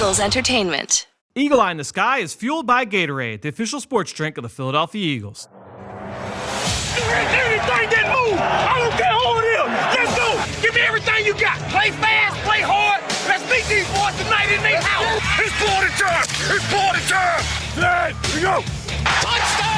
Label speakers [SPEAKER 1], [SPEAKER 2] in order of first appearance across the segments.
[SPEAKER 1] Eagles Entertainment.
[SPEAKER 2] Eagle Eye in the Sky is fueled by Gatorade, the official sports drink of the Philadelphia Eagles.
[SPEAKER 3] Anything that move, I don't care who it is. Let's go. Give me everything you got. Play fast, play hard. Let's meet these boys tonight in their house. It's party time. It's party time. There we go. Touchdown!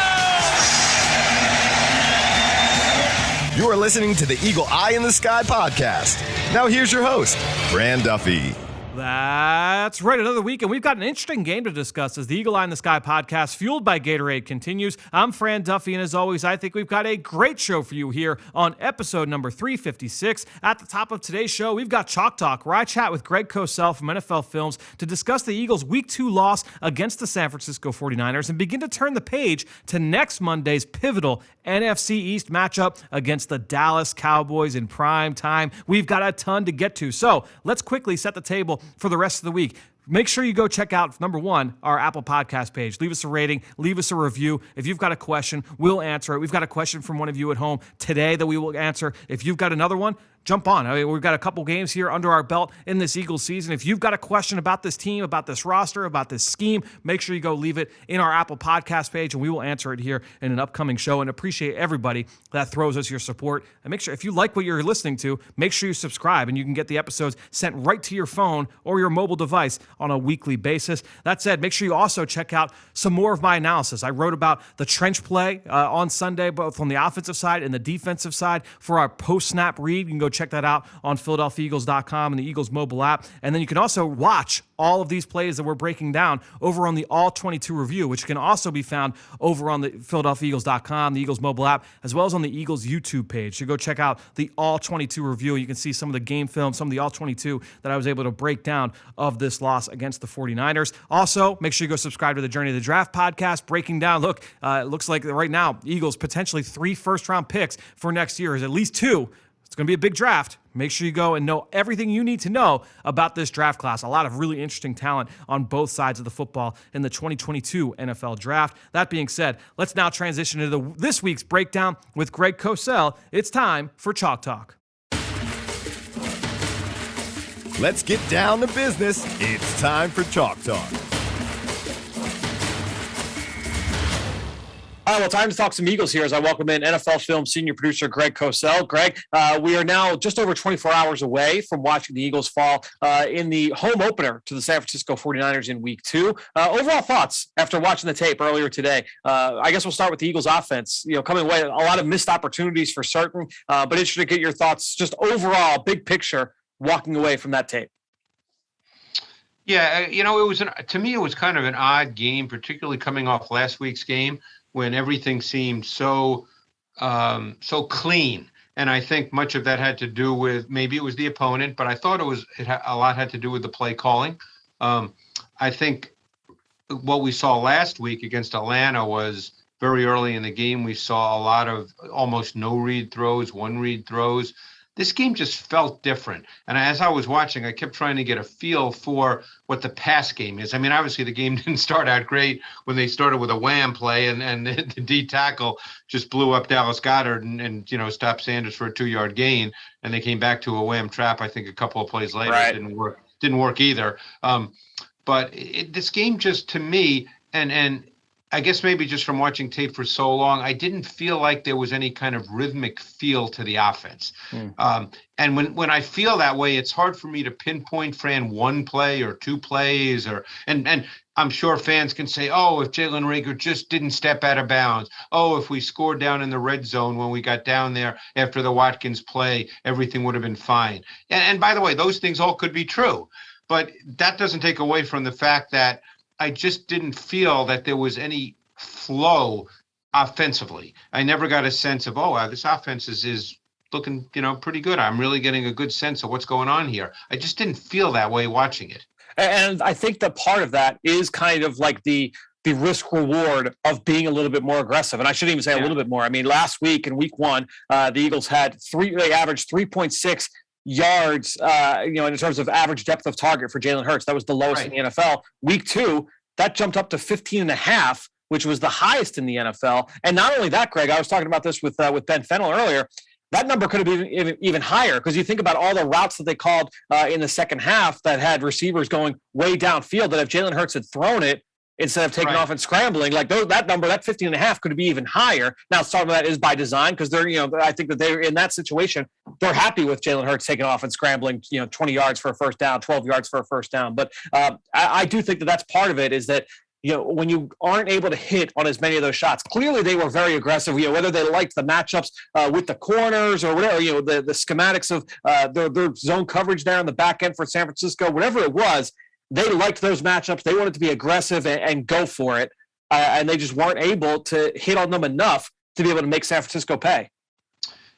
[SPEAKER 4] You are listening to the Eagle Eye in the Sky podcast. Now here's your host, Fran Duffy.
[SPEAKER 2] That's right, another week, and we've got an interesting game to discuss as the Eagle Eye in the Sky podcast, fueled by Gatorade, continues. I'm Fran Duffy, and as always, I think we've got a great show for you here on episode number 356. At the top of today's show, we've got Chalk Talk, where I chat with Greg Cosell from NFL Films to discuss the Eagles' Week 2 loss against the San Francisco 49ers and begin to turn the page to next Monday's pivotal NFC East matchup against the Dallas Cowboys in prime time. We've got a ton to get to, so let's quickly set the table for the rest of the week. Make sure you go check out, number one, our Apple Podcast page. Leave us a rating. Leave us a review. If you've got a question, we'll answer it. We've got a question from one of you at home today that we will answer. If you've got another one, jump on. I mean, we've got a couple games here under our belt in this Eagles season. If you've got a question about this team, about this roster, about this scheme, make sure you go leave it in our Apple Podcast page, and we will answer it here in an upcoming show. And appreciate everybody that throws us your support. And make sure, if you like what you're listening to, make sure you subscribe, and you can get the episodes sent right to your phone or your mobile device on a weekly basis. That said, make sure you also check out some more of my analysis. I wrote about the trench play on Sunday, both on the offensive side and the defensive side for our post-snap read. You can go check that out on PhiladelphiaEagles.com and the Eagles mobile app. And then you can also watch all of these plays that we're breaking down over on the All 22 review, which can also be found over on the PhiladelphiaEagles.com, the Eagles mobile app, as well as on the Eagles YouTube page. So go check out the All 22 review. You can see some of the game film, some of the All 22 that I was able to break down of this loss against the 49ers. Also, make sure you go subscribe to the Journey of the Draft podcast, breaking down, look, it looks like right now, Eagles potentially 3 first-round picks for next year, is at least 2. It's going to be a big draft. Make sure you go and know everything you need to know about this draft class. A lot of really interesting talent on both sides of the football in the 2022 NFL Draft. That being said, let's now transition into this week's breakdown with Greg Cosell. It's time for Chalk Talk.
[SPEAKER 4] Let's get down to business. It's time for Chalk Talk.
[SPEAKER 2] All right, well, time to talk some Eagles here as I welcome in NFL Film senior producer Greg Cosell. Greg, we are now just over 24 hours away from watching the Eagles fall in the home opener to the San Francisco 49ers in Week 2. Overall thoughts after watching the tape earlier today? I guess we'll start with the Eagles offense. You know, coming away, a lot of missed opportunities for certain, but interested to get your thoughts just overall, big picture, walking away from that tape.
[SPEAKER 5] Yeah, you know, to me, it was kind of an odd game, particularly coming off last week's game, when everything seemed so clean. And I think much of that had to do with, maybe it was the opponent, but I thought a lot had to do with the play calling. I think what we saw last week against Atlanta was very early in the game, we saw a lot of almost no read throws, one read throws. This game just felt different. And as I was watching, I kept trying to get a feel for what the pass game is. I mean, obviously the game didn't start out great when they started with a wham play and the D tackle just blew up Dallas Goedert and you know, stopped Sanders for a 2-yard gain. And they came back to a wham trap, I think, a couple of plays later. Right. It didn't work either. But this game just, to me, and I guess maybe just from watching tape for so long, I didn't feel like there was any kind of rhythmic feel to the offense. And when I feel that way, it's hard for me to pinpoint, Fran, one play or two plays, and I'm sure fans can say, oh, if Jalen Reagor just didn't step out of bounds. Oh, if we scored down in the red zone when we got down there after the Watkins play, everything would have been fine. And by the way, those things all could be true. But that doesn't take away from the fact that I just didn't feel that there was any flow offensively. I never got a sense of, oh, wow, this offense is looking, you know, pretty good. I'm really getting a good sense of what's going on here. I just didn't feel that way watching it.
[SPEAKER 2] And I think that part of that is kind of like the risk reward of being a little bit more aggressive. And I shouldn't even say a little bit more. I mean, last week in Week 1, the Eagles had they averaged 3.6 yards, in terms of average depth of target for Jalen Hurts. That was the lowest in the NFL. Week 2, that jumped up to 15.5, which was the highest in the NFL. And not only that, Greg, I was talking about this with Ben Fennell earlier.
[SPEAKER 1] that number could have been even higher, because you think about all the routes that they called in the second half that had receivers going way downfield, that if Jalen Hurts had thrown it instead of taking off and scrambling, like that number, that 15.5 could be even higher. Now, some of that is by design, because they're, I think that they're in that situation, they're happy with Jalen Hurts taking off and scrambling, 20 yards for a first down, 12 yards for a first down. But I do think that that's part of it, is that, when you aren't able to hit on as many of those shots, clearly they were very aggressive, whether they liked the matchups with the corners or whatever, the schematics of their zone coverage there on the back end for San Francisco, whatever it was, they liked those matchups. They wanted to be aggressive and go for it. And they just weren't able to hit on them enough to be able to make San Francisco pay.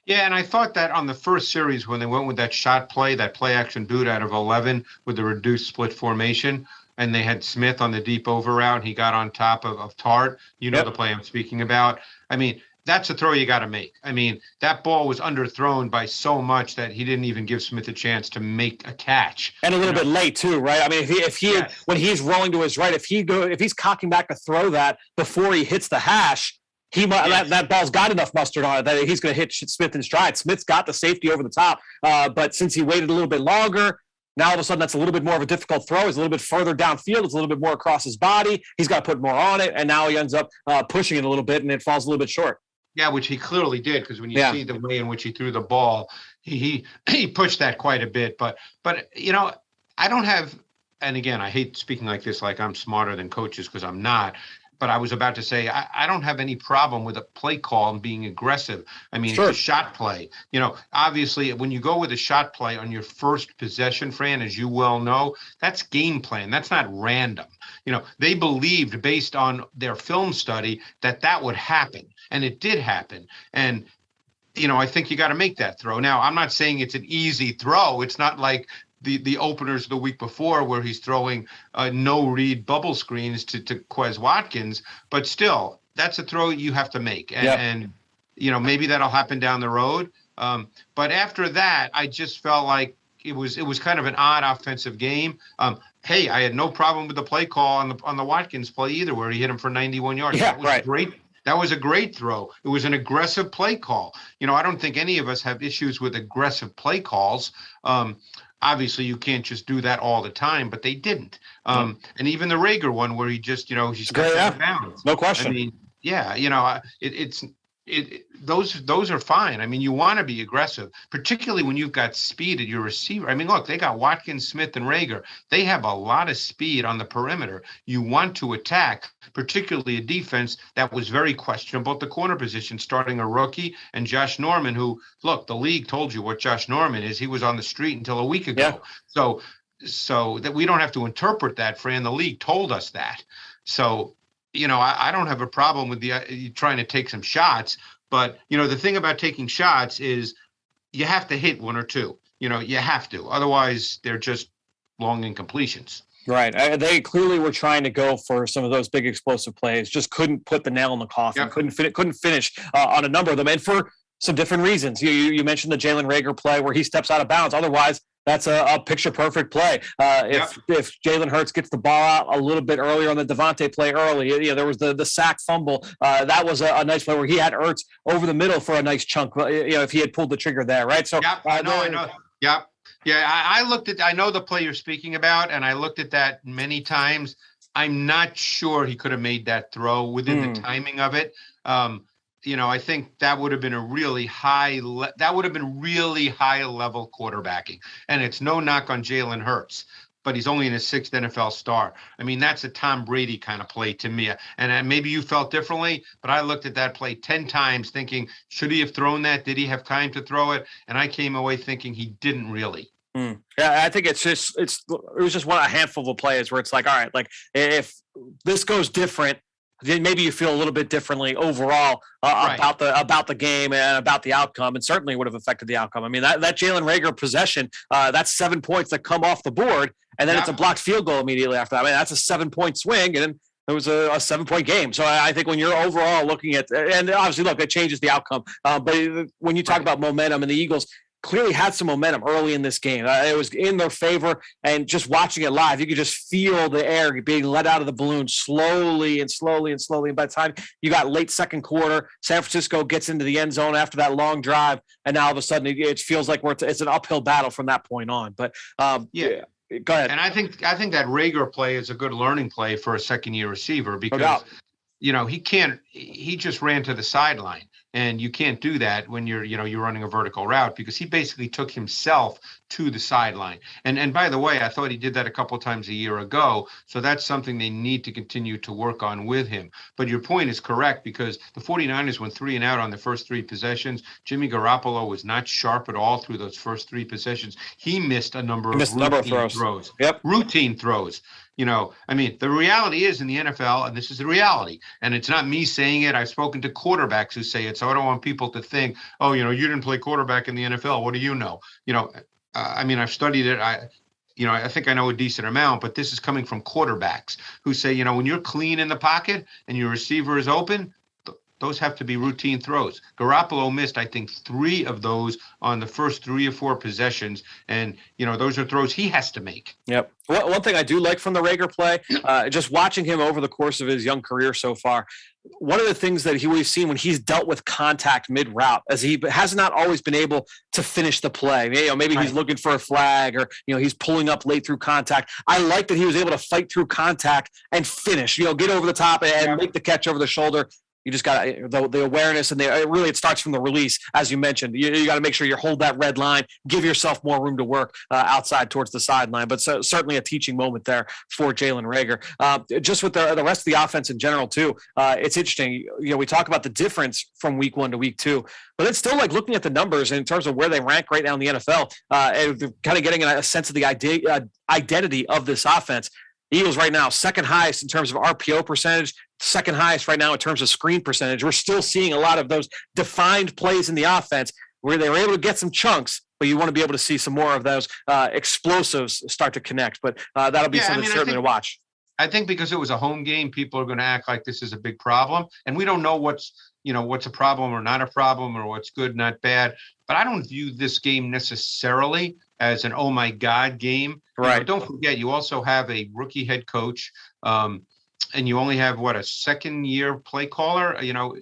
[SPEAKER 5] Yeah, and I thought that on the first series when they went with that shot play, that play action boot out of 11 with the reduced split formation, and they had Smith on the deep over route, and he got on top of Tart. The play I'm speaking about. I mean, that's a throw you got to make. I mean, that ball was underthrown by so much that he didn't even give Smith a chance to make a catch.
[SPEAKER 1] And a little bit late too, right? I mean, if he when he's rolling to his right, if he's cocking back to throw that before he hits the hash, that ball's got enough mustard on it that he's going to hit Smith in stride. Smith's got the safety over the top, but since he waited a little bit longer, now all of a sudden that's a little bit more of a difficult throw. He's a little bit further downfield. It's a little bit more across his body. He's got to put more on it, and now he ends up pushing it a little bit, and it falls a little bit short.
[SPEAKER 5] Yeah, which he clearly did, because when you see the way in which he threw the ball, he pushed that quite a bit. But I don't have, and again, I hate speaking like this, like I'm smarter than coaches, because I'm not. But I was about to say, I don't have any problem with a play call and being aggressive. I mean, It's a shot play. Obviously, when you go with a shot play on your first possession, Fran, as you well know, that's game plan. That's not random. They believed, based on their film study, that would happen. And it did happen. And I think you got to make that throw. Now, I'm not saying it's an easy throw. It's not like the openers the week before where he's throwing no-read bubble screens to Quez Watkins. But still, that's a throw you have to make. And maybe that'll happen down the road. But after that, I just felt like it was kind of an odd offensive game. Hey, I had no problem with the play call on the Watkins play either, where he hit him for 91 yards.
[SPEAKER 1] Yeah,
[SPEAKER 5] that was great. That was a great throw. It was an aggressive play call. I don't think any of us have issues with aggressive play calls. Obviously, you can't just do that all the time, but they didn't. And even the Rager one, where he just, he's got out of bounds.
[SPEAKER 1] No question.
[SPEAKER 5] I mean, those are fine. I mean, you want to be aggressive, particularly when you've got speed at your receiver. I mean, look, they got Watkins, Smith, and Rager. They have a lot of speed on the perimeter. You want to attack, particularly a defense that was very questionable at the corner position, starting a rookie and Josh Norman, who, look, the league told you what Josh Norman is. He was on the street until a week ago. Yeah. So that we don't have to interpret that, Fran. The league told us that. So, I don't have a problem with you trying to take some shots, but, the thing about taking shots is you have to hit one or two. You have to. Otherwise, they're just long incompletions.
[SPEAKER 1] Right. They clearly were trying to go for some of those big explosive plays, just couldn't put the nail in the coffin, couldn't finish on a number of them, and for some different reasons. You mentioned the Jalen Rager play where he steps out of bounds. Otherwise, that's a picture-perfect play. If Jalen Hurts gets the ball out a little bit earlier on the Devontae play early, there was the sack fumble. That was a nice play where he had Hurts over the middle for a nice chunk, if he had pulled the trigger there, right? So
[SPEAKER 5] I know. Yep. Yeah, I looked at – I know the play you're speaking about, and I looked at that many times. I'm not sure he could have made that throw within the timing of it. I think that would have been a really high level quarterbacking. And it's no knock on Jalen Hurts, but he's only in his 6th NFL star. I mean, that's a Tom Brady kind of play to me. And maybe you felt differently, but I looked at that play 10 times thinking, should he have thrown that? Did he have time to throw it? And I came away thinking he didn't really.
[SPEAKER 1] Yeah, I think it was just a handful of plays where it's like, all right, like if this goes different, then maybe you feel a little bit differently overall about the game and about the outcome, and certainly would have affected the outcome. I mean, that Jalen Rager possession, that's 7 points that come off the board, and then it's a blocked field goal immediately after that. I mean, that's a 7-point swing, and it was a 7-point game. So I think when you're overall looking at, and obviously, look, it changes the outcome. But when you talk about momentum and the Eagles, clearly had some momentum early in this game. It was in their favor, and just watching it live, you could just feel the air being let out of the balloon slowly and slowly and slowly. And by the time you got late second quarter, San Francisco gets into the end zone after that long drive, and now all of a sudden it feels like it's an uphill battle from that point on. But yeah. Go ahead.
[SPEAKER 5] And I think that Rager play is a good learning play for a second-year receiver because, he just ran to the sideline. And you can't do that when you're running a vertical route, because he basically took himself to the sideline. And by the way, I thought he did that a couple of times a year ago. So that's something they need to continue to work on with him. But your point is correct, because the 49ers went 3 and out on the first 3 possessions. Jimmy Garoppolo was not sharp at all through those first 3 possessions. He missed a number of routine throws.
[SPEAKER 1] Yep.
[SPEAKER 5] Routine throws. The reality is in the NFL, and this is the reality, and it's not me saying it. I've spoken to quarterbacks who say it, so I don't want people to think, you didn't play quarterback in the NFL. What do you know? I've studied it. I think I know a decent amount, but this is coming from quarterbacks who say, when you're clean in the pocket and your receiver is open, those have to be routine throws. Garoppolo missed, I think, 3 of those on the first 3 or 4 possessions. And, those are throws he has to make.
[SPEAKER 1] Yep. One thing I do like from the Rager play, just watching him over the course of his young career so far, one of the things that we've seen when he's dealt with contact mid-route, as he has not always been able to finish the play. Maybe he's looking for a flag, or he's pulling up late through contact. I like that he was able to fight through contact and finish. Get over the top and make the catch over the shoulder. You just got the awareness, and it starts from the release, as you mentioned. You got to make sure you hold that red line, give yourself more room to work outside towards the sideline. But certainly a teaching moment there for Jalen Rager. Just with the rest of the offense in general too, it's interesting. We talk about the difference from week 1 to week 2, but it's still like looking at the numbers in terms of where they rank right now in the NFL, and kind of getting a sense of the identity of this offense. Eagles right now, second highest in terms of RPO percentage, second highest right now in terms of screen percentage. We're still seeing a lot of those defined plays in the offense where they were able to get some chunks, but you want to be able to see some more of those explosives start to connect. But that'll be something certainly to watch.
[SPEAKER 5] I think because it was a home game, people are going to act like this is a big problem. And we don't know what's a problem or not a problem, or what's good, not bad. But I don't view this game necessarily as an, oh my God game.
[SPEAKER 1] Right.
[SPEAKER 5] Don't forget, you also have a rookie head coach, and you only have a second-year play caller.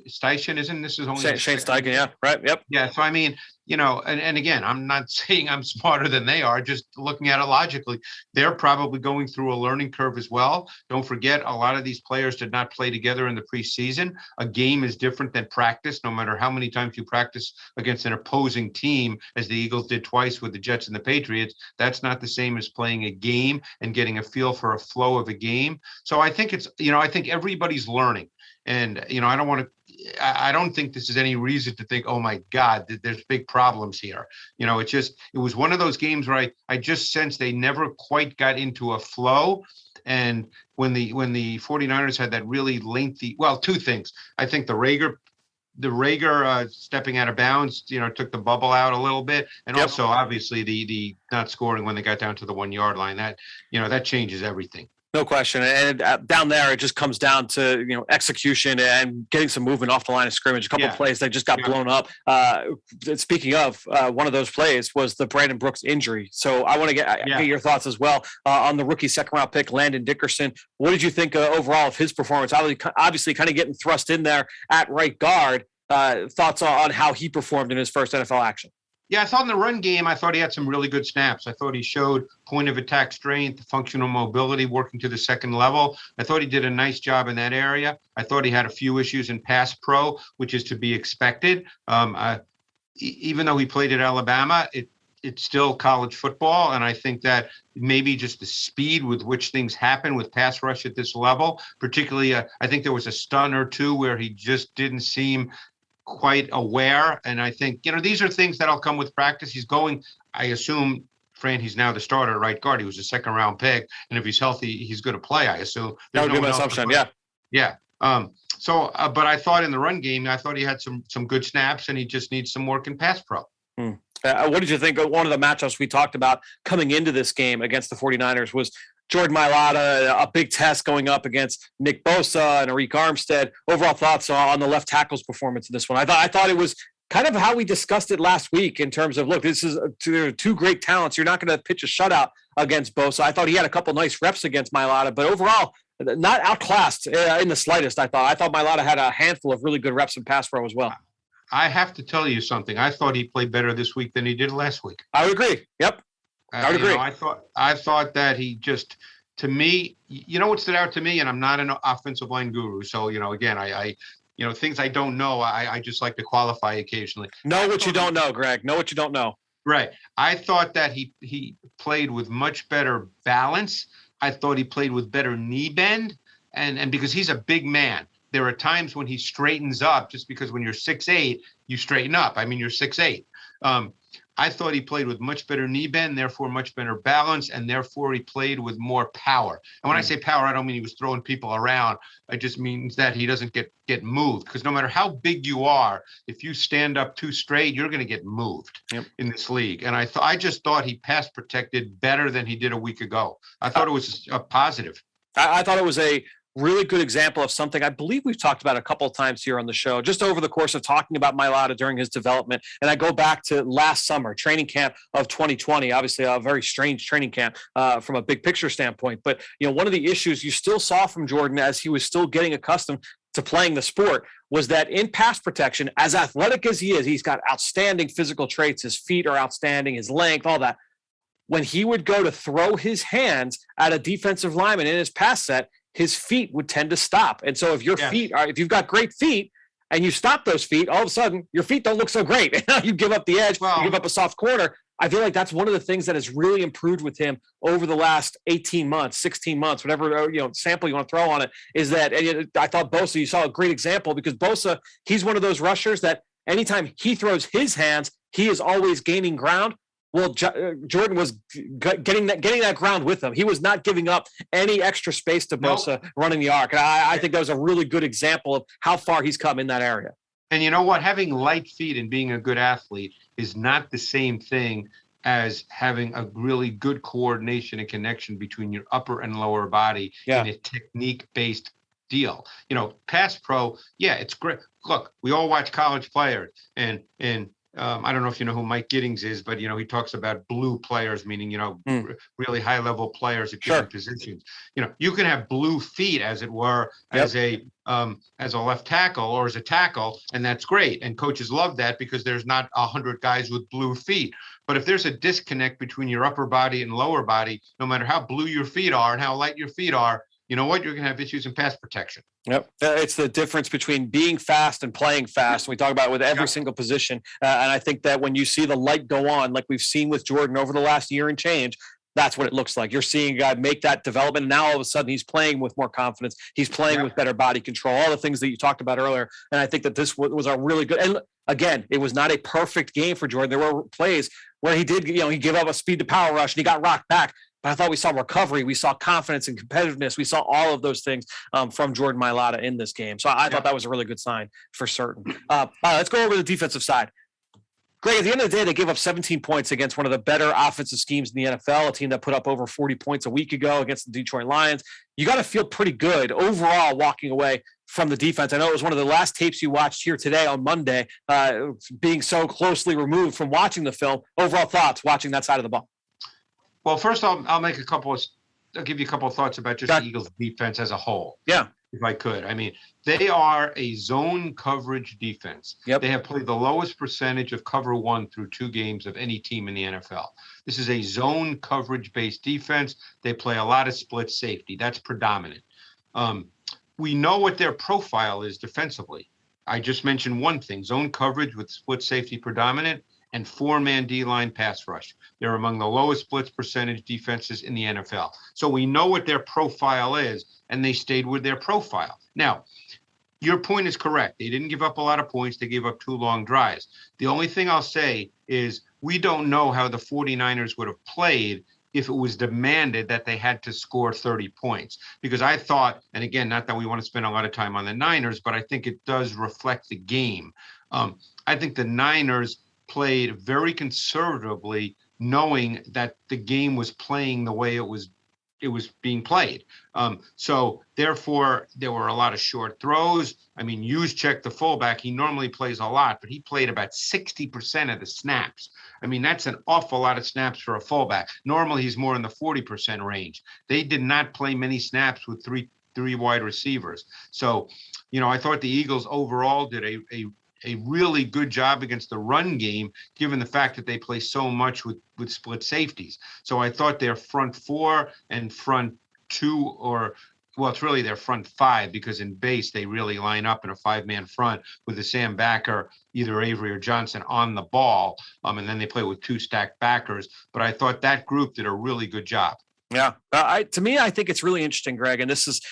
[SPEAKER 5] Steichen isn't. This is only
[SPEAKER 1] Shane Steichen. Yeah. Right. Yep.
[SPEAKER 5] Yeah. So and again, I'm not saying I'm smarter than they are. Just looking at it logically, they're probably going through a learning curve as well. Don't forget, a lot of these players did not play together in the preseason. A game is different than practice, no matter how many times you practice against an opposing team, as the Eagles did twice with the Jets and the Patriots. That's not the same as playing a game and getting a feel for a flow of a game. So I think I think everybody's learning. And, I don't think this is any reason to think, oh my God, there's big problems here. It was one of those games where I just sensed they never quite got into a flow. And when the 49ers had that really lengthy, 2 things. I think the Rager stepping out of bounds, took the bubble out a little bit. And also obviously the not scoring when they got down to the 1 yard line, that changes everything.
[SPEAKER 1] No question. And down there, it just comes down to, execution and getting some movement off the line of scrimmage. A couple of plays that just got blown up. Speaking of, one of those plays was the Brandon Brooks injury. So I want to get your thoughts as well on the rookie second-round pick, Landon Dickerson. What did you think overall of his performance? Obviously kind of getting thrust in there at right guard. Thoughts on how he performed in his first NFL action?
[SPEAKER 5] Yeah, I thought in the run game, I thought he had some really good snaps. I thought he showed point of attack strength, functional mobility, working to the second level. I thought he did a nice job in that area. I thought he had a few issues in pass pro, which is to be expected. Even though he played at Alabama, it's still college football. And I think that maybe just the speed with which things happen with pass rush at this level, particularly, I think there was a stun or two where he just didn't seem quite aware. And I think, these are things that'll come with practice. He's going, I assume, Fran, he's now the starter at right guard. He was a second round pick. And if he's healthy, he's going to play, I assume.
[SPEAKER 1] That would be my assumption. Yeah.
[SPEAKER 5] Yeah. But I thought in the run game, I thought he had some good snaps, and he just needs some work in pass pro.
[SPEAKER 1] What did you think of one of the matchups we talked about coming into this game against the 49ers was Jordan Mailata, a big test going up against Nick Bosa and Arik Armstead. Overall thoughts on the left tackle's performance in this one? I thought it was kind of how we discussed it last week in terms of, look, this is two great talents. You're not going to pitch a shutout against Bosa. I thought he had a couple nice reps against Mailata, but overall, not outclassed in the slightest. I thought Mailata had a handful of really good reps in pass pro as well.
[SPEAKER 5] I have to tell you something. I thought he played better this week than he did last week.
[SPEAKER 1] I would agree. Yep. I would agree.
[SPEAKER 5] I thought that he just, to me, what stood out to me, and I'm not an offensive line guru. So, again, I things I don't know, I just like to qualify occasionally.
[SPEAKER 1] Know what you don't know, Greg. Know what you don't know.
[SPEAKER 5] Right. I thought that he played with much better balance. I thought he played with better knee bend. And because he's a big man, there are times when he straightens up, just because when you're 6'8", you straighten up. I mean, you're 6'8". I thought he played with much better knee bend, therefore much better balance, and therefore he played with more power. And when I say power, I don't mean he was throwing people around. It just means that he doesn't get moved. Because no matter how big you are, if you stand up too straight, you're going to get moved in this league. And I just thought he pass protected better than he did a week ago. I thought it was a positive.
[SPEAKER 1] I thought it was a really good example of something I believe we've talked about a couple of times here on the show, just over the course of talking about Mailata during his development. And I go back to last summer, training camp of 2020, obviously a very strange training camp from a big picture standpoint. But, one of the issues you still saw from Jordan as he was still getting accustomed to playing the sport was that in pass protection, as athletic as he is, he's got outstanding physical traits. His feet are outstanding, his length, all that. When he would go to throw his hands at a defensive lineman in his pass set, his feet would tend to stop. And so if if you've got great feet and you stop those feet, all of a sudden your feet don't look so great. And now you give up the edge, you give up a soft corner. I feel like that's one of the things that has really improved with him over the last 18 months, 16 months, whatever, sample you want to throw on it, is that, and I thought Bosa, you saw a great example, because Bosa, he's one of those rushers that anytime he throws his hands, he is always gaining ground. Well, Jordan was getting that ground with him. He was not giving up any extra space to Bosa running the arc. And I think that was a really good example of how far he's come in that area.
[SPEAKER 5] And you know what? Having light feet and being a good athlete is not the same thing as having a really good coordination and connection between your upper and lower body in a technique-based deal. Pass pro, it's great. Look, we all watch college players, and I don't know if you know who Mike Giddings is, but he talks about blue players, meaning really high level players at different positions. You can have blue feet, as it were, as a left tackle or as a tackle, and that's great. And coaches love that because there's not 100 guys with blue feet. But if there's a disconnect between your upper body and lower body, no matter how blue your feet are and how light your feet are, you know what? You're going to have issues in pass protection.
[SPEAKER 1] Yep. It's the difference between being fast and playing fast. We talk about it with every single position. And I think that when you see the light go on, like we've seen with Jordan over the last year and change, that's what it looks like. You're seeing a guy make that development. And now all of a sudden he's playing with more confidence. He's playing with better body control, all the things that you talked about earlier. And I think that this was a really good, and again, it was not a perfect game for Jordan. There were plays where he did, he gave up a speed to power rush and he got rocked back. But I thought we saw recovery. We saw confidence and competitiveness. We saw all of those things from Jordan Mailata in this game. So I thought that was a really good sign for certain. Let's go over the defensive side. Greg, at the end of the day, they gave up 17 points against one of the better offensive schemes in the NFL, a team that put up over 40 points a week ago against the Detroit Lions. You got to feel pretty good overall walking away from the defense. I know it was one of the last tapes you watched here today on Monday, being so closely removed from watching the film. Overall thoughts watching that side of the ball?
[SPEAKER 5] Well, first I'll give you a couple of thoughts about just the Eagles defense as a whole.
[SPEAKER 1] Yeah.
[SPEAKER 5] If I could. I mean, they are a zone coverage defense.
[SPEAKER 1] Yep.
[SPEAKER 5] They have played the lowest percentage of cover one through 2 games of any team in the NFL. This is a zone coverage based defense. They play a lot of split safety. That's predominant. We know what their profile is defensively. I just mentioned one thing, zone coverage with split safety predominant and 4-man D-line pass rush. They're among the lowest splits percentage defenses in the NFL. So we know what their profile is, and they stayed with their profile. Now, your point is correct. They didn't give up a lot of points. They gave up 2 long drives. The only thing I'll say is we don't know how the 49ers would have played if it was demanded that they had to score 30 points. Because I thought, and again, not that we want to spend a lot of time on the Niners, but I think it does reflect the game. I think the Niners played very conservatively, knowing that the game was playing the way it was it was being played. So therefore, there were a lot of short throws. I mean, Juszczyk, the fullback, he normally plays a lot, but he played about 60% of the snaps. I mean, that's an awful lot of snaps for a fullback. Normally, he's more in the 40% range. They did not play many snaps with three wide receivers. So, I thought the Eagles overall did a really good job against the run game, given the fact that they play so much with split safeties. So I thought their front four and front two, it's really their front five, because in base they really line up in a 5-man front with the Sam backer, either Avery or Johnson, on the ball. And then they play with 2 stacked backers. But I thought that group did a really good job.
[SPEAKER 1] Yeah. To me, I think it's really interesting, Greg. And this is,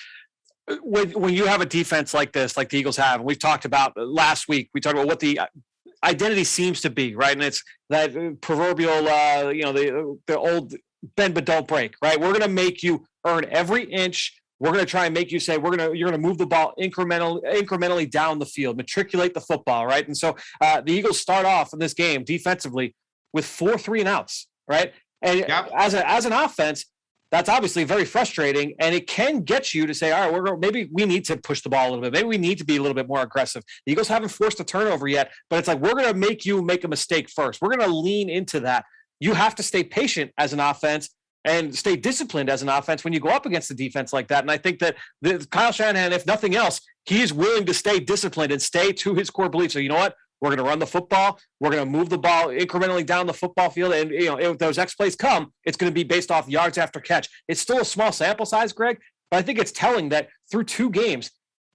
[SPEAKER 1] when you have a defense like this, like the Eagles have, and we've talked about last week, we talked about what the identity seems to be, right? And it's that proverbial, the old bend but don't break, right? We're going to make you earn every inch. We're going to try and make you say you're going to move the ball incrementally down the field, matriculate the football, right? And so the Eagles start off in this game defensively with 4 3-and-outs, right? And as an offense, that's obviously very frustrating, and it can get you to say, all right, maybe we need to push the ball a little bit. Maybe we need to be a little bit more aggressive. The Eagles haven't forced a turnover yet, but it's like, we're going to make you make a mistake first. We're going to lean into that. You have to stay patient as an offense and stay disciplined as an offense when you go up against a defense like that. And I think that Kyle Shanahan, if nothing else, he is willing to stay disciplined and stay to his core beliefs. So you know what? We're going to run the football. We're going to move the ball incrementally down the football field. And, if those X plays come, it's going to be based off yards after catch. It's still a small sample size, Greg, but I think it's telling that through 2 games,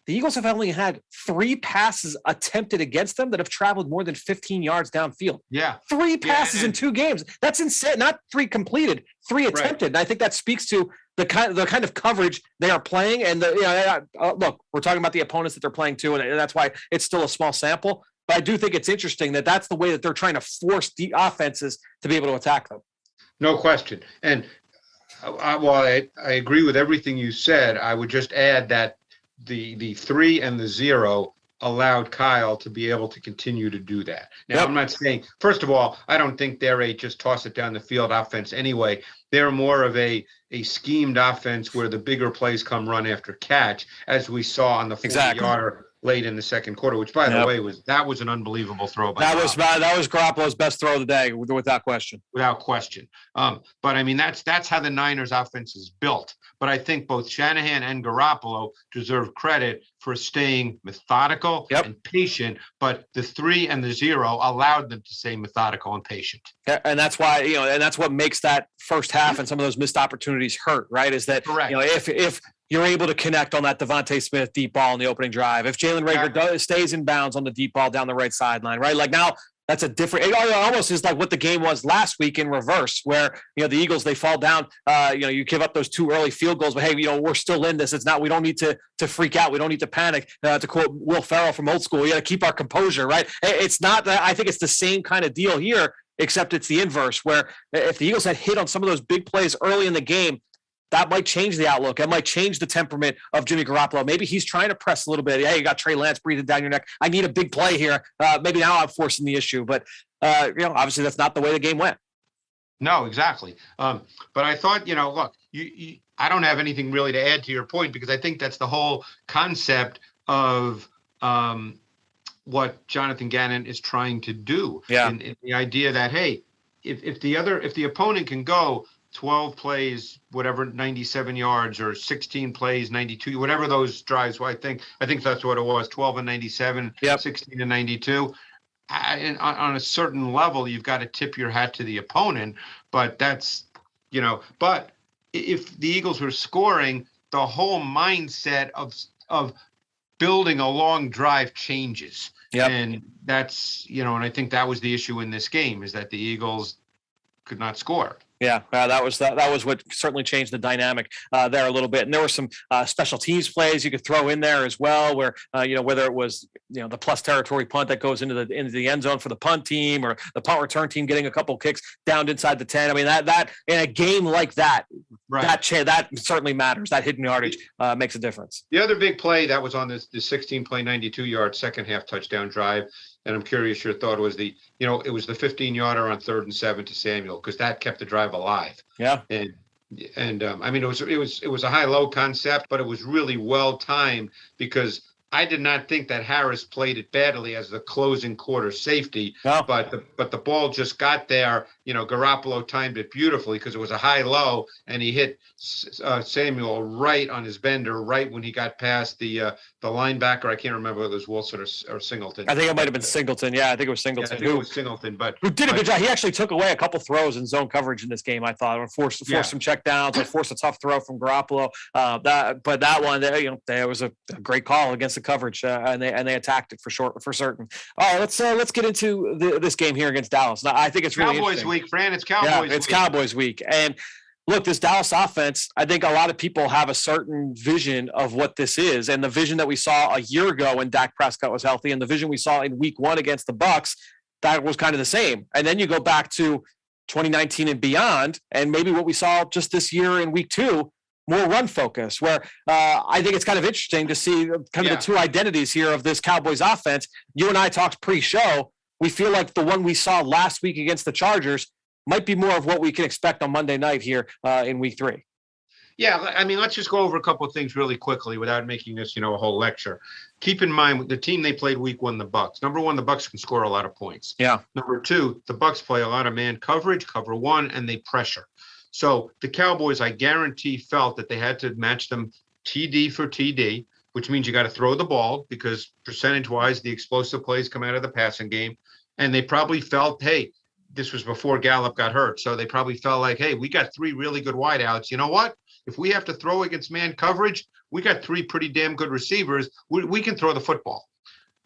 [SPEAKER 1] the Eagles have only had 3 passes attempted against them that have traveled more than 15 yards downfield.
[SPEAKER 5] Yeah.
[SPEAKER 1] 3 passes in 2 games. That's insane. Not 3 completed, 3 attempted. Right. And I think that speaks to the kind of coverage they are playing. And look, we're talking about the opponents that they're playing too, and that's why it's still a small sample. But I do think it's interesting that that's the way that they're trying to force the offenses to be able to attack them.
[SPEAKER 5] No question. And while I agree with everything you said, I would just add that the 3 and the 0 allowed Kyle to be able to continue to do that. Now, I'm not saying, first of all, I don't think they're a just toss it down the field offense anyway. They're more of a schemed offense where the bigger plays come run after catch, as we saw on the 40-yarder late in the second quarter, which, by the way, was an unbelievable throw. That was
[SPEAKER 1] Garoppolo's best throw of the day, without question.
[SPEAKER 5] Without question. But I mean, that's how the Niners offense is built. But I think both Shanahan and Garoppolo deserve credit for staying methodical and patient. But the 3 and the 0 allowed them to stay methodical and patient.
[SPEAKER 1] And that's why, and that's what makes that first half and some of those missed opportunities hurt, right? Is that, if you're able to connect on that Devontae Smith deep ball in the opening drive, if Jalen Reagor stays in bounds on the deep ball down the right sideline, right? Like now, that's a different. It almost is like what the game was last week in reverse, where the Eagles, they fall down. You give up those 2 early field goals, but hey, we're still in this. It's not. We don't need to freak out. We don't need to panic. To quote Will Ferrell from Old School, we got to keep our composure, right? It's not that. I think it's the same kind of deal here, except it's the inverse, where if the Eagles had hit on some of those big plays early in the game, that might change the outlook. It might change the temperament of Jimmy Garoppolo. Maybe he's trying to press a little bit. Hey, you got Trey Lance breathing down your neck. I need a big play here. Maybe now I'm forcing the issue. But, obviously that's not the way the game went.
[SPEAKER 5] No, exactly. But I thought, look, I don't have anything really to add to your point, because I think that's the whole concept of what Jonathan Gannon is trying to do.
[SPEAKER 1] Yeah.
[SPEAKER 5] And the idea that, hey, if the opponent can go 12 plays, whatever, 97 yards, or 16 plays, 92, whatever those drives were, I think that's what it was, 12 and 97, 16 and 92. On a certain level, you've got to tip your hat to the opponent, but that's, but if the Eagles were scoring, the whole mindset of building a long drive changes.
[SPEAKER 1] Yep.
[SPEAKER 5] And that's, and I think that was the issue in this game, is that the Eagles could not score.
[SPEAKER 1] Yeah, that was what certainly changed the dynamic there a little bit. And there were some special teams plays you could throw in there as well, where whether it was the plus territory punt that goes into the end zone for the punt team, or the punt return team getting a couple kicks down inside the 10. I mean, that in a game like that, that certainly matters. That hidden yardage makes a difference.
[SPEAKER 5] The other big play that was on this 16-play, 92-yard second half touchdown drive, and I'm curious your thought, was it was the 15-yarder on 3rd and 7 to Samuel, because that kept the drive alive.
[SPEAKER 1] Yeah.
[SPEAKER 5] And And I mean, it was a high-low concept, but it was really well timed because I did not think that Harris played it badly as the closing quarter safety,
[SPEAKER 1] No.
[SPEAKER 5] but the ball just got there. Garoppolo timed it beautifully because it was a high-low, and he hit Samuel right on his bender, right when he got past the linebacker. I can't remember whether it was Wilson or Singleton.
[SPEAKER 1] I think it might have been Singleton. Yeah, I think it was Singleton.
[SPEAKER 5] Yeah, I think it was Singleton,
[SPEAKER 1] who did a good job. He actually took away a couple throws in zone coverage in this game, I thought, or forced some check downs or forced a tough throw from Garoppolo. But that one, there was a great call against the coverage, and they attacked it for certain. All right, let's get into this game here against Dallas. Now, I think it's really
[SPEAKER 5] Cowboys week, Fran. It's Cowboys week.
[SPEAKER 1] It's Cowboys week, and look, this Dallas offense, I think a lot of people have a certain vision of what this is, and the vision that we saw a year ago when Dak Prescott was healthy, and the vision we saw in Week 1 against the Bucs, that was kind of the same. And then you go back to 2019 and beyond, and maybe what we saw just this year in Week 2, more run focus, where I think it's kind of interesting to see kind of the two identities here of this Cowboys offense. You and I talked pre-show. We feel like the one we saw last week against the Chargers might be more of what we can expect on Monday night here in Week 3.
[SPEAKER 5] Yeah, I mean, let's just go over a couple of things really quickly without making this, a whole lecture. Keep in mind the team they played Week 1, the Bucs. Number one, the Bucs can score a lot of points.
[SPEAKER 1] Yeah.
[SPEAKER 5] Number two, the Bucs play a lot of man coverage, cover one, and they pressure. So the Cowboys, I guarantee, felt that they had to match them TD for TD, which means you got to throw the ball because percentage-wise, the explosive plays come out of the passing game. And they probably felt, hey, this was before Gallup got hurt. So they probably felt like, hey, we got 3 really good wideouts. You know what? If we have to throw against man coverage, we got 3 pretty damn good receivers. We can throw the football.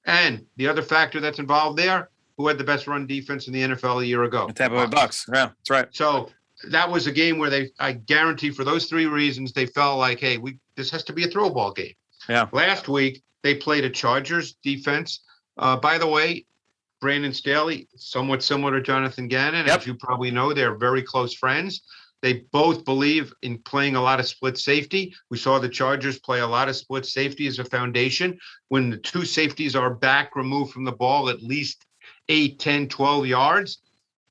[SPEAKER 5] And the other factor that's involved there, who had the best run defense in the NFL a year ago?
[SPEAKER 1] The Tampa Bay Bucs. Yeah, that's right.
[SPEAKER 5] So that was a game where I guarantee for those 3 reasons, they felt like, hey, this has to be a throw ball game.
[SPEAKER 1] Yeah.
[SPEAKER 5] Last week, they played a Chargers defense. By the way, Brandon Staley, somewhat similar to Jonathan Gannon.
[SPEAKER 1] Yep.
[SPEAKER 5] As you probably know, they're very close friends. They both believe in playing a lot of split safety. We saw the Chargers play a lot of split safety as a foundation. When the 2 safeties are back removed from the ball at least 8, 10, 12 yards,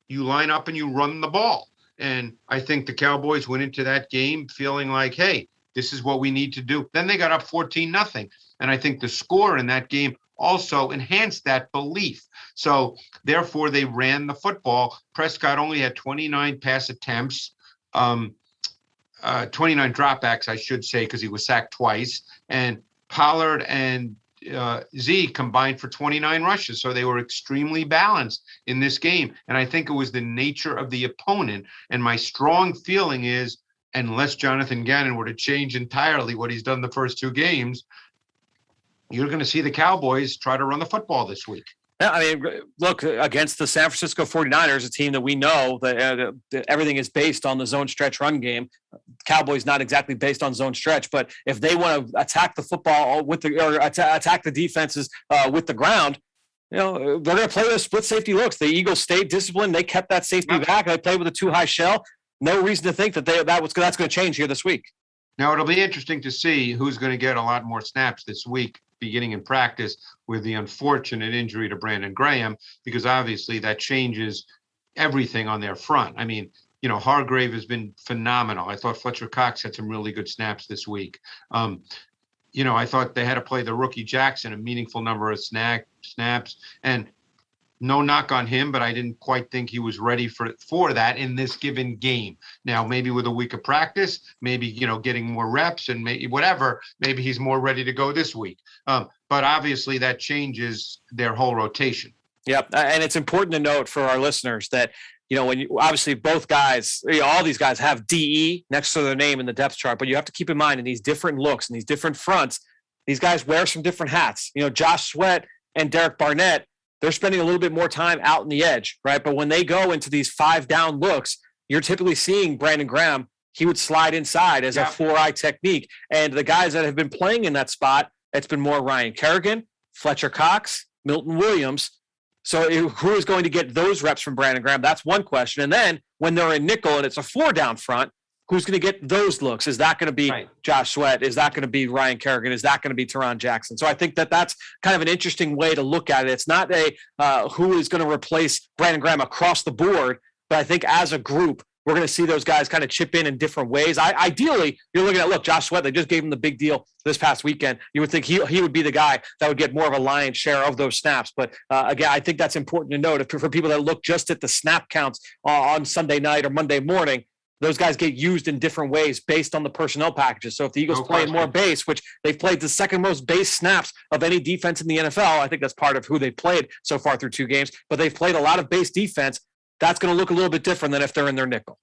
[SPEAKER 5] you line up and you run the ball. And I think the Cowboys went into that game feeling like, hey, this is what we need to do. Then they got up 14-0. And I think the score in that game also enhanced that belief. So therefore, they ran the football. Prescott only had 29 pass attempts, 29 dropbacks, I should say, because he was sacked twice. And Pollard and Z combined for 29 rushes. So they were extremely balanced in this game. And I think it was the nature of the opponent. And my strong feeling is, unless Jonathan Gannon were to change entirely what he's done the first 2 games, you're going to see the Cowboys try to run the football this week.
[SPEAKER 1] Yeah, I mean, look, against the San Francisco 49ers, a team that we know that everything is based on the zone stretch run game. Cowboys not exactly based on zone stretch, but if they want to attack the football attack the defenses with the ground, they're going to play those split safety looks. The Eagles stayed disciplined. They kept that safety back. They played with a 2-high shell. No reason to think that's going to change here this week.
[SPEAKER 5] Now, it'll be interesting to see who's going to get a lot more snaps this week, beginning in practice with the unfortunate injury to Brandon Graham, because obviously that changes everything on their front. I mean, Hargrave has been phenomenal. I thought Fletcher Cox had some really good snaps this week. I thought they had to play the rookie Jackson a meaningful number of snaps, and no knock on him, but I didn't quite think he was ready for that in this given game. Now, maybe with a week of practice, maybe, getting more reps and maybe he's more ready to go this week. But obviously that changes their whole rotation.
[SPEAKER 1] Yep. And it's important to note for our listeners that, obviously both guys, all these guys have DE next to their name in the depth chart, but you have to keep in mind in these different looks and these different fronts, these guys wear some different hats. Josh Sweat and Derek Barnett, they're spending a little bit more time out in the edge, right? But when they go into these 5-down looks, you're typically seeing Brandon Graham. He would slide inside as a 4-eye technique. And the guys that have been playing in that spot, it's been more Ryan Kerrigan, Fletcher Cox, Milton Williams. So who is going to get those reps from Brandon Graham? That's one question. And then when they're in nickel and it's a 4-down front, who's going to get those looks? Is that going to be Josh Sweat? Is that going to be Ryan Kerrigan? Is that going to be Teron Jackson? So I think that's kind of an interesting way to look at it. It's not who is going to replace Brandon Graham across the board, but I think as a group, we're going to see those guys kind of chip in different ways. Ideally, you're looking at, look, Josh Sweat, they just gave him the big deal this past weekend. You would think he would be the guy that would get more of a lion's share of those snaps. But again, I think that's important to note. For people that look just at the snap counts on Sunday night or Monday morning, those guys get used in different ways based on the personnel packages. So if the Eagles play more base, which they've played the second most base snaps of any defense in the NFL, I think that's part of who they've played so far through 2 games, but they've played a lot of base defense. That's going to look a little bit different than if they're in their nickel.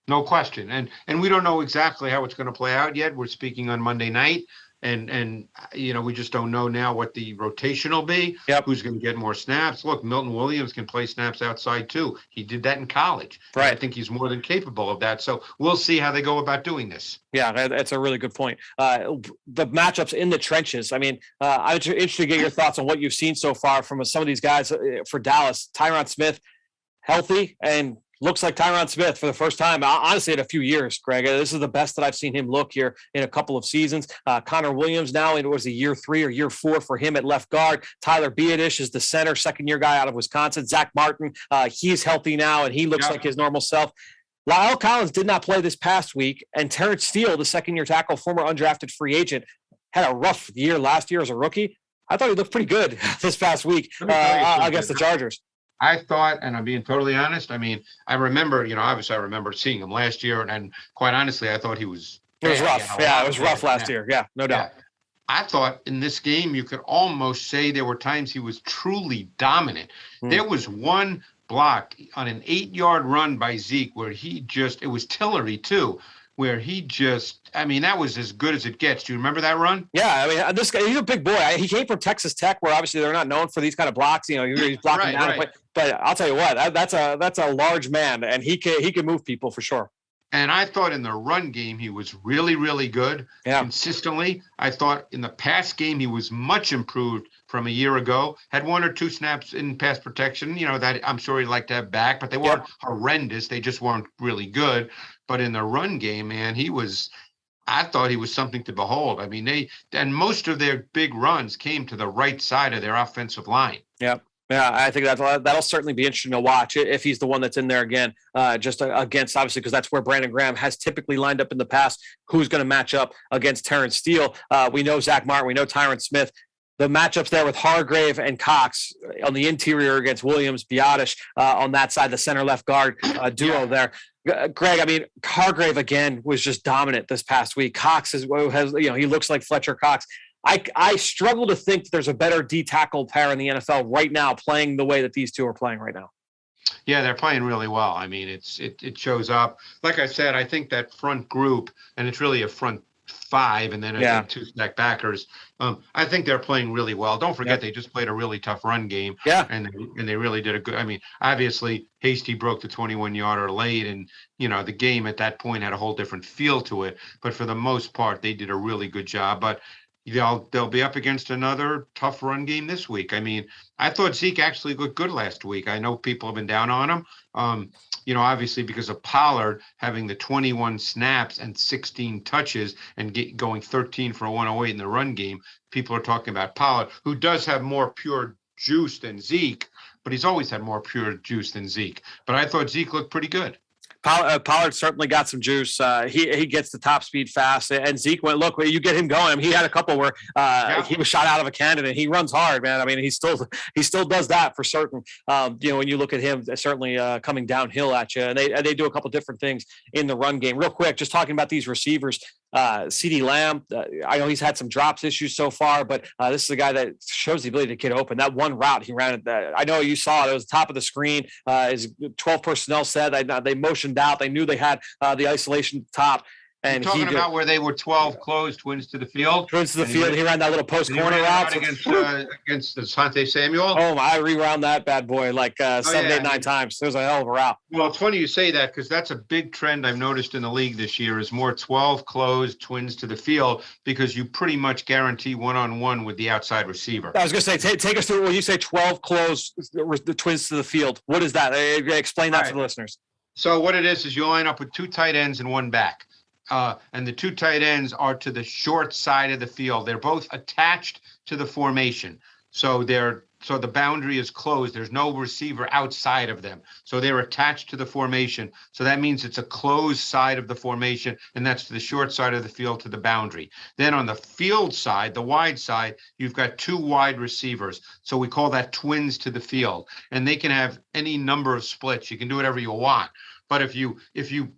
[SPEAKER 5] No question. And we don't know exactly how it's going to play out yet. We're speaking on Monday night. And we just don't know now what the rotation will be.
[SPEAKER 1] Yep.
[SPEAKER 5] Who's going to get more snaps? Look, Milton Williams can play snaps outside too. He did that in college.
[SPEAKER 1] Right.
[SPEAKER 5] I think he's more than capable of that. So we'll see how they go about doing this.
[SPEAKER 1] Yeah, that's a really good point. The matchups in the trenches. I mean, I'm interested to get your thoughts on what you've seen so far from some of these guys for Dallas. Tyron Smith, healthy, and looks like Tyron Smith for the first time, honestly, in a few years, Greg. This is the best that I've seen him look here in a couple of seasons. Connor Williams now, it was a year 3 or year 4 for him at left guard. Tyler Biadish is the center, second-year guy out of Wisconsin. Zach Martin, he's healthy now, and he looks like his normal self. Lyle Collins did not play this past week, and Terence Steele, the second-year tackle, former undrafted free agent, had a rough year last year as a rookie. I thought he looked pretty good this past week against the Chargers.
[SPEAKER 5] I thought, and I'm being totally honest, I mean, I remember, obviously I remember seeing him last year, and quite honestly, I thought he was...
[SPEAKER 1] It was rough. It was rough last year. Yeah, no doubt.
[SPEAKER 5] Yeah. I thought in this game, you could almost say there were times he was truly dominant. There was one block on an 8-yard run by Zeke where it was Tillery too, where that was as good as it gets. Do you remember that run?
[SPEAKER 1] Yeah, I mean, this guy, he's a big boy. He came from Texas Tech, where obviously they're not known for these kind of blocks. He's blocking down.
[SPEAKER 5] Right.
[SPEAKER 1] But I'll tell you what, that's a large man, and he can move people for sure.
[SPEAKER 5] And I thought in the run game, he was really, really good consistently. I thought in the pass game, he was much improved from a year ago. Had 1 or 2 snaps in pass protection, that I'm sure he'd like to have back, but they weren't horrendous. They just weren't really good. But in the run game, man, I thought he was something to behold. I mean, most of their big runs came to the right side of their offensive line.
[SPEAKER 1] Yep. Yeah, I think that'll certainly be interesting to watch if he's the one that's in there again, just against, obviously, because that's where Brandon Graham has typically lined up in the past. Who's going to match up against Terence Steele? We know Zach Martin. We know Tyron Smith. The matchups there with Hargrave and Cox on the interior against Williams, Biadish on that side, the center-left guard duo there. Greg, I mean, Hargrave, again, was just dominant this past week. Cox he looks like Fletcher Cox. I struggle to think that there's a better D-tackle pair in the NFL right now playing the way that these two are playing right now.
[SPEAKER 5] Yeah, they're playing really well. I mean, it shows up. Like I said, I think that front group, and it's really a front 5 and then 2 stack backers. I think they're playing really well. Don't forget they just played a really tough run game.
[SPEAKER 1] Yeah.
[SPEAKER 5] And they really did a good. I mean, obviously Hasty broke the 21-yarder late, and the game at that point had a whole different feel to it. But for the most part, they did a really good job. But they'll be up against another tough run game this week. I mean, I thought Zeke actually looked good last week. I know people have been down on him. Obviously because of Pollard having the 21 snaps and 16 touches and going 13 for 108 in the run game. People are talking about Pollard, who does have more pure juice than Zeke, but he's always had more pure juice than Zeke. But I thought Zeke looked pretty good.
[SPEAKER 1] Pollard certainly got some juice. He gets the top speed fast, and Zeke went. Look, he get him going. I mean, he had a couple where he was shot out of a cannon, and he runs hard, man. I mean, he still does that for certain. When you look at him, certainly coming downhill at you, and they do a couple different things in the run game. Real quick, just talking about these receivers. CeeDee Lamb, I know he's had some drops issues so far, but this is a guy that shows the ability to get open. That one route he ran, I know you saw it. It was the top of the screen. His 12 personnel said they motioned out. They knew they had the isolation at the top. And
[SPEAKER 5] you're talking about where they were 12 closed, twins to the field.
[SPEAKER 1] Twins to the field. He ran that little post corner route
[SPEAKER 5] against Asante Samuel.
[SPEAKER 1] Oh, I rewound that bad boy like 7, 8, 9 times. It was a hell of a route.
[SPEAKER 5] Well, it's funny you say that because that's a big trend I've noticed in the league this year is more 12 closed twins to the field because you pretty much guarantee one-on-one with the outside receiver.
[SPEAKER 1] I was going to say, take us through when you say 12 closed the twins to the field. What is that? Explain that to the listeners.
[SPEAKER 5] So what it is you line up with 2 tight ends and 1 back. And the 2 tight ends are to the short side of the field. They're both attached to the formation. So they're So the boundary is closed. There's no receiver outside of them. So they're attached to the formation. So that means it's a closed side of the formation, and that's to the short side of the field to the boundary. Then on the field side, the wide side, you've got 2 wide receivers. So we call that twins to the field. And they can have any number of splits. You can do whatever you want. But if you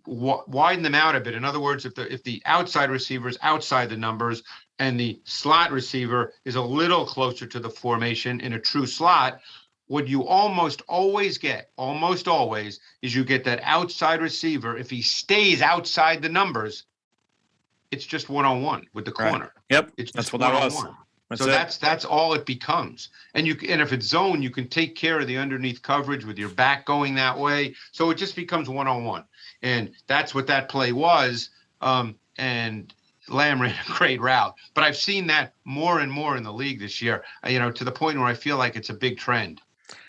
[SPEAKER 5] widen them out a bit, in other words, if the outside receiver is outside the numbers and the slot receiver is a little closer to the formation in a true slot, what you almost always get, is you get that outside receiver. If he stays outside the numbers, it's just one-on-one with the corner.
[SPEAKER 1] Yep,
[SPEAKER 5] it's
[SPEAKER 1] that's what that was.
[SPEAKER 5] That's all it becomes. And if it's zone, you can take care of the underneath coverage with your back going that way. So it just becomes one-on-one. And that's what that play was. And Lamb ran a great route. But I've seen that more and more in the league this year, to the point where I feel like it's a big trend.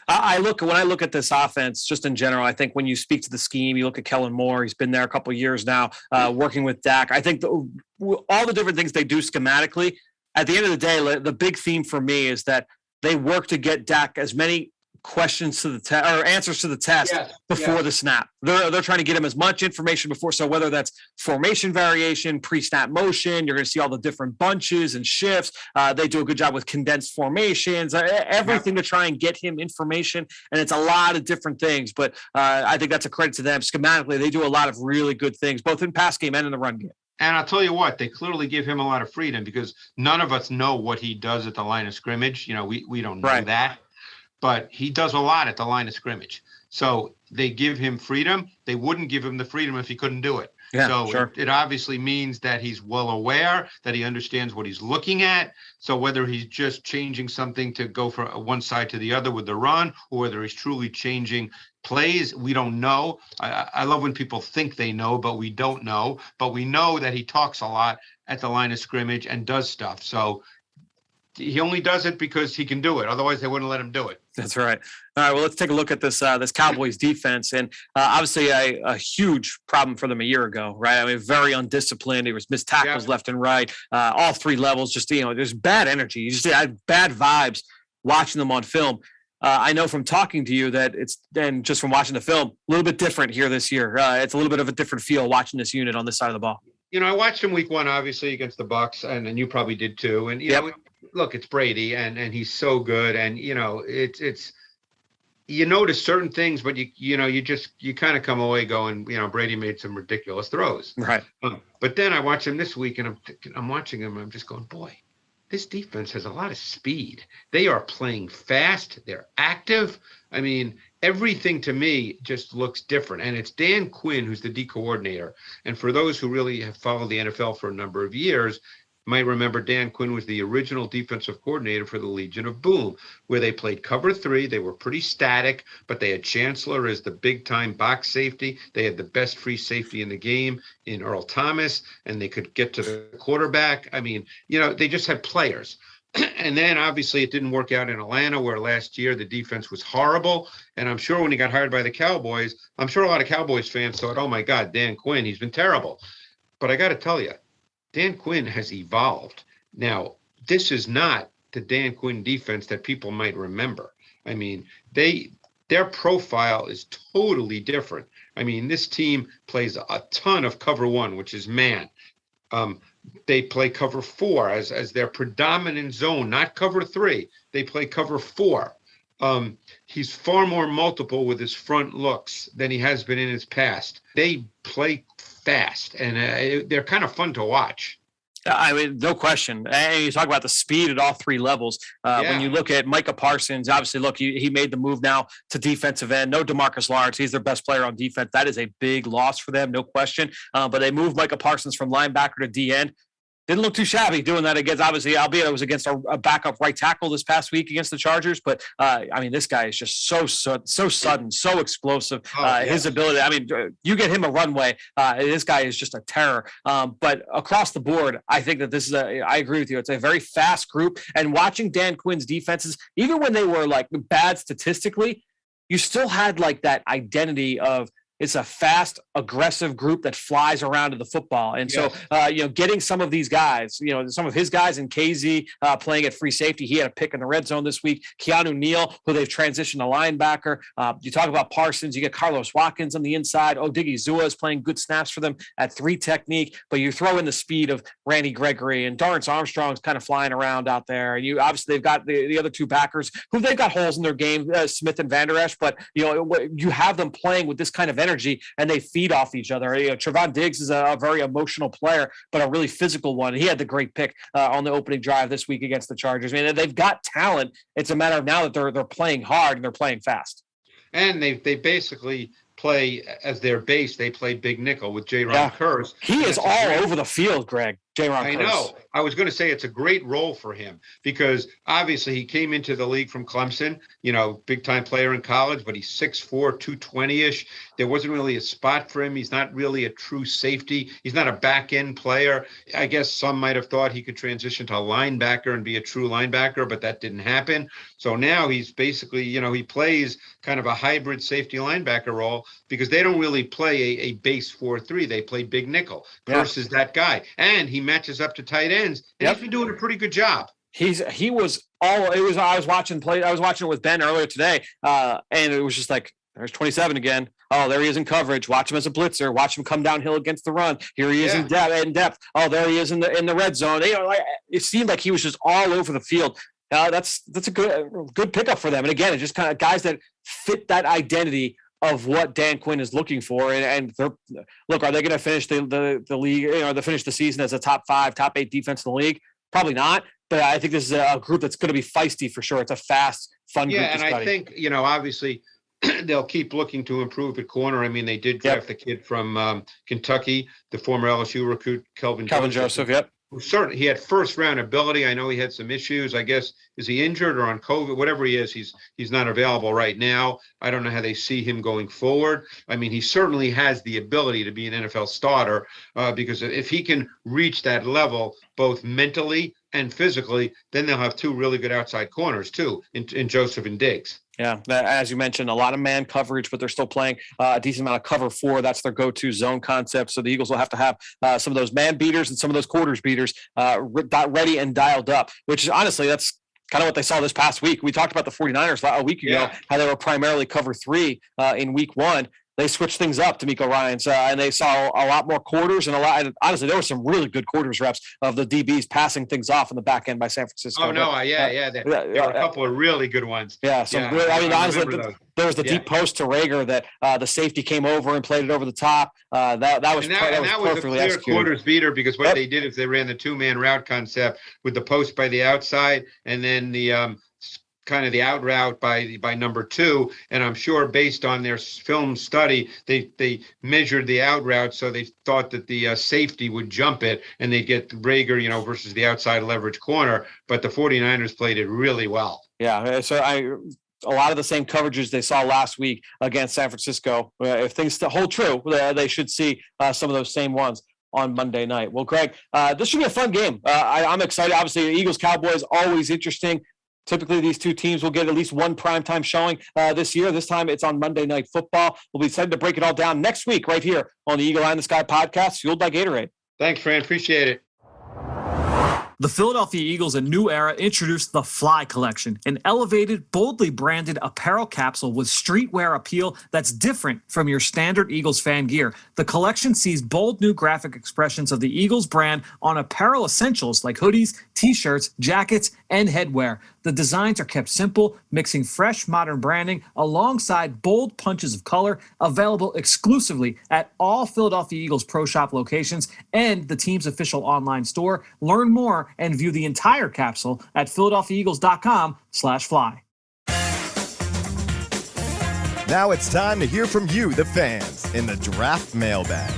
[SPEAKER 1] When I look at this offense, just in general, I think when you speak to the scheme, you look at Kellen Moore, he's been there a couple of years now, working with Dak. I think all the different things they do schematically, at the end of the day, the big theme for me is that they work to get Dak as many questions to the test or answers to the test before the snap. They're trying to get him as much information before. So whether that's formation variation, pre-snap motion, you're going to see all the different bunches and shifts. They do a good job with condensed formations, everything to try and get him information. And it's a lot of different things, but I think that's a credit to them. Schematically, they do a lot of really good things, both in pass game and in the run game.
[SPEAKER 5] And I'll tell you what, they clearly give him a lot of freedom because none of us know what he does at the line of scrimmage. We don't know that. But he does a lot at the line of scrimmage. So they give him freedom. They wouldn't give him the freedom if he couldn't do it.
[SPEAKER 1] Yeah,
[SPEAKER 5] so
[SPEAKER 1] sure.
[SPEAKER 5] It obviously means that he's well aware, that he understands what he's looking at. So whether he's just changing something to go from one side to the other with the run, or whether he's truly changing plays, we don't know. I love when people think they know, but we don't know. But we know that he talks a lot at the line of scrimmage and does stuff. So he only does it because he can do it. Otherwise, they wouldn't let him do it.
[SPEAKER 1] That's right. All right, well, let's take a look at this Cowboys defense. And obviously a huge problem for them a year ago, right? I mean, very undisciplined. There was missed tackles left and right, all 3 levels. Just, there's bad energy. You just had bad vibes watching them on film. I know from talking to you that and just from watching the film, a little bit different here this year. It's a little bit of a different feel watching this unit on this side of the ball.
[SPEAKER 5] I watched him week 1, obviously, against the Bucs, and you probably did too. And, look, it's Brady, and he's so good. And, it's notice certain things, but you kind of come away going, Brady made some ridiculous throws.
[SPEAKER 1] Right.
[SPEAKER 5] But then I watch him this week, and I'm watching him, and I'm just going, boy, this defense has a lot of speed. They are playing fast. They're active. I mean, everything to me just looks different. And it's Dan Quinn, who's the D coordinator. And for those who really have followed the NFL for a number of years, might remember Dan Quinn was the original defensive coordinator for the Legion of Boom, where they played cover 3. They were pretty static, but they had Chancellor as the big-time box safety. They had the best free safety in the game in Earl Thomas, and they could get to the quarterback. I mean, they just had players. And then, obviously, it didn't work out in Atlanta, where last year the defense was horrible. And I'm sure when he got hired by the Cowboys, I'm sure a lot of Cowboys fans thought, oh, my God, Dan Quinn, he's been terrible. But I got to tell you, Dan Quinn has evolved. Now, this is not the Dan Quinn defense that people might remember. I mean, their profile is totally different. I mean, this team plays a ton of cover 1, which is man. They play cover 4 as their predominant zone, not cover 3. They play cover 4. He's far more multiple with his front looks than he has been in his past. They play fast, and they're kind of fun to watch.
[SPEAKER 1] I mean, no question. And you talk about the speed at all 3 levels. When you look at Micah Parsons, obviously, look, he made the move now to defensive end. No DeMarcus Lawrence. He's their best player on defense. That is a big loss for them, no question. But they moved Micah Parsons from linebacker to D end. Didn't look too shabby doing that against, obviously, albeit it was against a backup right tackle this past week against the Chargers. But, I mean, this guy is just so sudden, so explosive. His ability, I mean, you get him a runway, this guy is just a terror. But across the board, I think that this is I agree with you. It's a very fast group. And watching Dan Quinn's defenses, even when they were, like, bad statistically, you still had, like, that identity of it's a fast, aggressive group that flies around to the football. And so, getting some of these guys, some of his guys in KZ playing at free safety, he had a pick in the red zone this week. Keanu Neal, who they've transitioned to linebacker. You talk about Parsons, you get Carlos Watkins on the inside. Odigizua is playing good snaps for them at 3 technique, but you throw in the speed of Randy Gregory and Dorrance Armstrong's kind of flying around out there. And you obviously they've got the other 2 backers who they've got holes in their game, Smith and Van Der Esch, but you have them playing with this kind of energy and they feed off each other. Trevon Diggs is a very emotional player, but a really physical one. He had the great pick on the opening drive this week against the Chargers. I mean, they've got talent. It's a matter of now that they're playing hard and they're playing fast.
[SPEAKER 5] And they basically play as their base. They play big nickel with J-Ron Curse.
[SPEAKER 1] He is all over the field, Greg. J-Ron Curse.
[SPEAKER 5] I know. I was going to say it's a great role for him because obviously he came into the league from Clemson, big time player in college, but he's 6'4", 220-ish. There wasn't really a spot for him. He's not really a true safety. He's not a back end player. I guess some might have thought he could transition to a linebacker and be a true linebacker, but that didn't happen. So now he's basically, he plays kind of a hybrid safety linebacker role because they don't really play a base 4-3. They play big nickel. Curse is that guy. And he matches up to tight ends, and he's been doing a pretty good job.
[SPEAKER 1] I was watching it with Ben earlier today, and it was just like, there's 27 again. Oh, there he is in coverage. Watch him as a blitzer. Watch him come downhill against the run. Here he is in depth. Oh, there he is in the red zone. It seemed like he was just all over the field. That's a good pickup for them. And again, it's just kind of guys that fit that identity of what Dan Quinn is looking for. And are they going to finish the league, they finish the season as a top 5, top 8 defense in the league? Probably not. But I think this is a group that's going to be feisty for sure. It's a fast, fun group to study.
[SPEAKER 5] I think, obviously they'll keep looking to improve at corner. I mean, they did draft the kid from Kentucky, the former LSU recruit, Kelvin Joseph.
[SPEAKER 1] Yep.
[SPEAKER 5] Certainly, he had first-round ability. I know he had some issues. I guess, is he injured or on COVID? Whatever he is, he's not available right now. I don't know how they see him going forward. I mean, he certainly has the ability to be an NFL starter because if he can reach that level, both mentally and physically, then they'll have 2 really good outside corners, too, in Joseph and Diggs.
[SPEAKER 1] Yeah, as you mentioned, a lot of man coverage, but they're still playing a decent amount of cover 4. That's their go-to zone concept. So the Eagles will have to have some of those man beaters and some of those quarters beaters ready and dialed up, which honestly, that's kind of what they saw this past week. We talked about the 49ers a week ago, how they were primarily cover 3 in week 1. They switched things up to Miko Ryans, and they saw a lot more quarters and honestly, there were some really good quarters reps of the DBs passing things off in the back end by San Francisco.
[SPEAKER 5] Oh, no, there were a couple of really good ones.
[SPEAKER 1] Yeah, honestly, there was the deep post to Rager that the safety came over and played it over the top. That was perfectly executed.
[SPEAKER 5] Quarters beater because what they did is they ran the 2-man route concept with the post by the outside and then the kind of the out route by number 2, and I'm sure based on their film study, they measured the out route, so they thought that the safety would jump it, and they get Rager, versus the outside leverage corner. But the 49ers played it really well.
[SPEAKER 1] Yeah, so a lot of the same coverages they saw last week against San Francisco. If things hold true, they should see some of those same ones on Monday night. Well, Greg, this should be a fun game. I'm excited. Obviously, Eagles Cowboys always interesting. Typically, these 2 teams will get at least one primetime showing this year. This time, it's on Monday Night Football. We'll be excited to break it all down next week right here on the Eagle Eye in the Sky podcast, fueled by Gatorade.
[SPEAKER 5] Thanks, Fran. Appreciate it.
[SPEAKER 6] The Philadelphia Eagles, a new era, introduced the Fly Collection, an elevated, boldly branded apparel capsule with streetwear appeal that's different from your standard Eagles fan gear. The collection sees bold new graphic expressions of the Eagles brand on apparel essentials like hoodies, t-shirts, jackets, and headwear. The designs are kept simple, mixing fresh, modern branding alongside bold punches of color, available exclusively at all Philadelphia Eagles Pro Shop locations and the team's official online store. Learn more and view the entire capsule at philadelphiaeagles.com/fly.
[SPEAKER 4] Now it's time to hear from you, the fans, in the Draft Mailbag.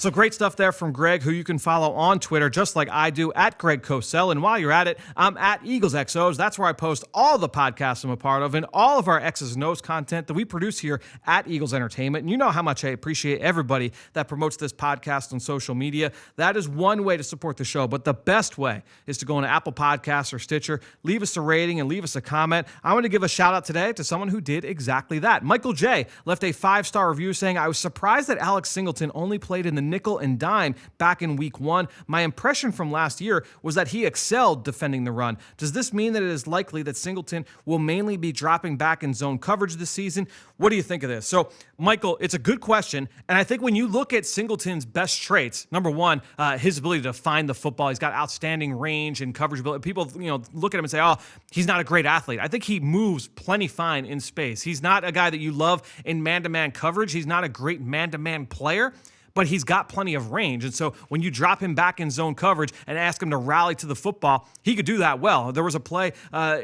[SPEAKER 2] So great stuff there from Greg, who you can follow on Twitter, just like I do, at Greg Cosell. And while you're at it, I'm at Eagles XOs. That's where I post all the podcasts I'm a part of and all of our X's and O's content that we produce here at Eagles Entertainment. And you know how much I appreciate everybody that promotes this podcast on social media. That is one way to support the show. But the best way is to go into Apple Podcasts or Stitcher, leave us a rating and leave us a comment. I want to give a shout out today to someone who did exactly that. Michael J. left a 5-star review saying, I was surprised that Alex Singleton only played in the nickel and dime back in week 1. My impression from last year was that he excelled defending the run. Does this mean that it is likely that Singleton will mainly be dropping back in zone coverage this season? What do you think of this? So, Michael, it's a good question. And I think when you look at Singleton's best traits, number one, his ability to find the football. He's got outstanding range and coverage ability. People, look at him and say, oh, he's not a great athlete. I think he moves plenty fine in space. He's not a guy that you love in man-to-man coverage. He's not a great man-to-man player, but he's got plenty of range. And so when you drop him back in zone coverage and ask him to rally to the football, he could do that well. There was a play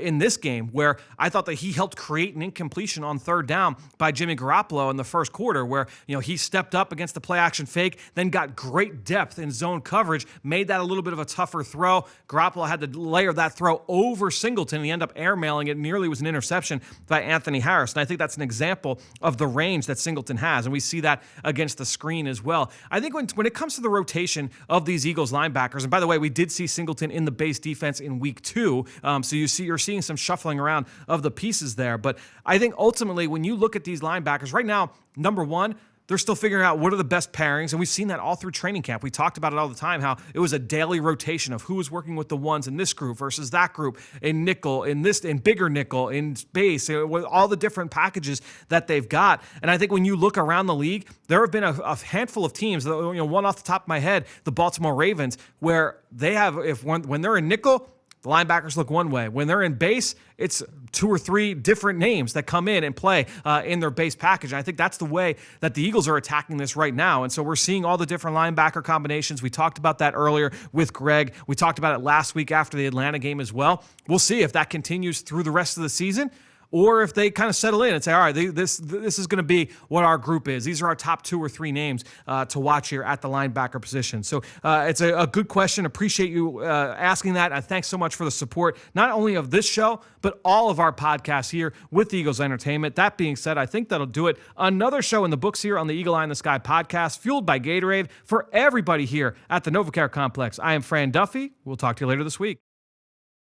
[SPEAKER 2] in this game where I thought that he helped create an incompletion on 3rd down by Jimmy Garoppolo in the first quarter where, he stepped up against the play action fake, then got great depth in zone coverage, made that a little bit of a tougher throw. Garoppolo had to layer that throw over Singleton, and he ended up airmailing it. Nearly was an interception by Anthony Harris. And I think that's an example of the range that Singleton has. And we see that against the screen as well. I think when it comes to the rotation of these Eagles linebackers, and by the way, we did see Singleton in the base defense in week 2, so you're seeing some shuffling around of the pieces there. But I think ultimately when you look at these linebackers right now, number one, they're still figuring out what are the best pairings, and we've seen that all through training camp. We talked about it all the time, how it was a daily rotation of who was working with the ones in this group versus that group, in nickel, in bigger nickel, in base, with all the different packages that they've got. And I think when you look around the league, there have been a handful of teams, one off the top of my head, the Baltimore Ravens, where they have, when they're in nickel, the linebackers look one way. When they're in base, it's 2 or 3 different names that come in and play in their base package. And I think that's the way that the Eagles are attacking this right now. And so we're seeing all the different linebacker combinations. We talked about that earlier with Greg. We talked about it last week after the Atlanta game as well. We'll see if that continues through the rest of the season, or if they kind of settle in and say, all right, this is going to be what our group is. These are our top 2 or 3 names to watch here at the linebacker position. So it's a good question. Appreciate you asking that. And thanks so much for the support, not only of this show, but all of our podcasts here with Eagles Entertainment. That being said, I think that'll do it. Another show in the books here on the Eagle Eye in the Sky podcast, fueled by Gatorade, for everybody here at the NovaCare Complex. I am Fran Duffy. We'll talk to you later this week.